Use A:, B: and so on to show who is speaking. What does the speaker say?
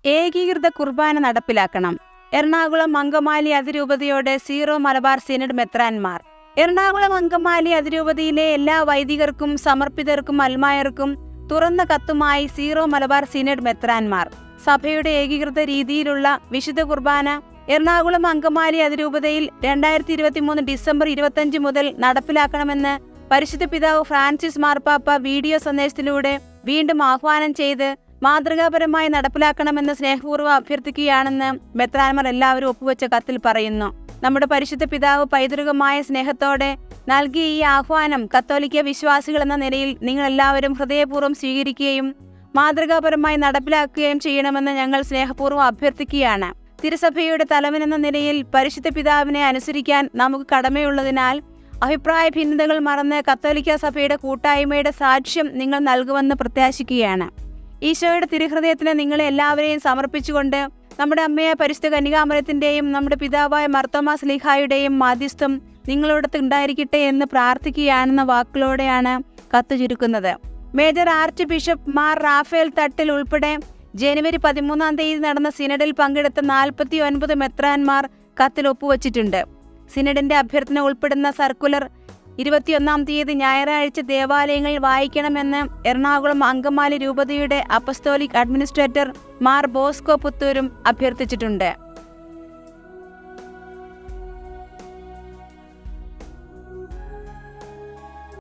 A: ഏകീകൃത കുർബാന നടപ്പിലാക്കണം. എറണാകുളം അങ്കമാലി അതിരൂപതയോടെ സീറോ മലബാർ സിനഡ് മെത്രാൻമാർ. എറണാകുളം അങ്കമാലി അതിരൂപതയിലെ എല്ലാ വൈദികർക്കും സമർപ്പിതർക്കും അൽമായർക്കും തുറന്ന കത്തുമായി സീറോ മലബാർ സിനഡ് മെത്രാൻമാർ. സഭയുടെ ഏകീകൃത രീതിയിലുള്ള വിശുദ്ധ കുർബാന എറണാകുളം അങ്കമാലി അതിരൂപതയിൽ 2023 ഡിസംബർ 25 മുതൽ നടപ്പിലാക്കണമെന്ന് പരിശുദ്ധ പിതാവ് ഫ്രാൻസിസ് മാർപ്പാപ്പ വീഡിയോ സന്ദേശത്തിലൂടെ വീണ്ടും ആഹ്വാനം ചെയ്ത് മാതൃകാപരമായി നടപ്പിലാക്കണമെന്ന് സ്നേഹപൂർവ്വം അഭ്യർത്ഥിക്കുകയാണെന്ന് മെത്രാൻമാർ എല്ലാവരും ഒപ്പുവെച്ച കത്തിൽ പറയുന്നു. നമ്മുടെ പരിശുദ്ധ പിതാവ് പൈതൃകമായ സ്നേഹത്തോടെ നൽകിയ ഈ ആഹ്വാനം കത്തോലിക്ക വിശ്വാസികൾ എന്ന നിലയിൽ നിങ്ങളെല്ലാവരും ഹൃദയപൂർവ്വം സ്വീകരിക്കുകയും മാതൃകാപരമായി നടപ്പിലാക്കുകയും ചെയ്യണമെന്ന് ഞങ്ങൾ സ്നേഹപൂർവ്വം അഭ്യർത്ഥിക്കുകയാണ്. തിരുസഭയുടെ തലവനെന്ന നിലയിൽ പരിശുദ്ധ പിതാവിനെ അനുസരിക്കാൻ നമുക്ക് കടമയുള്ളതിനാൽ അഭിപ്രായ ഭിന്നതകൾ മറന്ന് കത്തോലിക്ക സഭയുടെ കൂട്ടായ്മയുടെ സാക്ഷ്യം നിങ്ങൾ നൽകുമെന്ന് പ്രത്യാശിക്കുകയാണ്. ഈശോയുടെ തിരുഹൃദയത്തിന് നിങ്ങളെ എല്ലാവരെയും സമർപ്പിച്ചുകൊണ്ട് നമ്മുടെ അമ്മയായ പരിശുദ്ധ കന്യകാമറിയത്തിൻ്റെയും നമ്മുടെ പിതാവായ മാർത്തോമാ ശ്ലീഹായുടെയും മാധ്യസ്ഥം നിങ്ങളോടൊത്ത് ഉണ്ടായിരിക്കട്ടെ എന്ന് പ്രാർത്ഥിക്കുകയാണെന്ന വാക്കുകളോടെയാണ് കത്ത് ചുരുക്കുന്നത്. Major archbishop Mar Raphael Thattil ഉൾപ്പെടെ ജനുവരി 13 നടന്ന സിനഡിൽ പങ്കെടുത്ത 49 മെത്രാൻമാർ കത്തിൽ ഒപ്പുവച്ചിട്ടുണ്ട്. സിനഡിന്റെ അഭ്യർത്ഥന ഉൾപ്പെടുന്ന സർക്കുലർ 21 ഞായറാഴ്ച ദേവാലയങ്ങളിൽ വായിക്കണമെന്ന് എറണാകുളം അങ്കമാലി രൂപതയുടെ അപ്പസ്തോലിക് അഡ്മിനിസ്ട്രേറ്റർ മാർ ബോസ്കോ പുത്തൂരും അഭ്യർത്ഥിച്ചിട്ടുണ്ട്.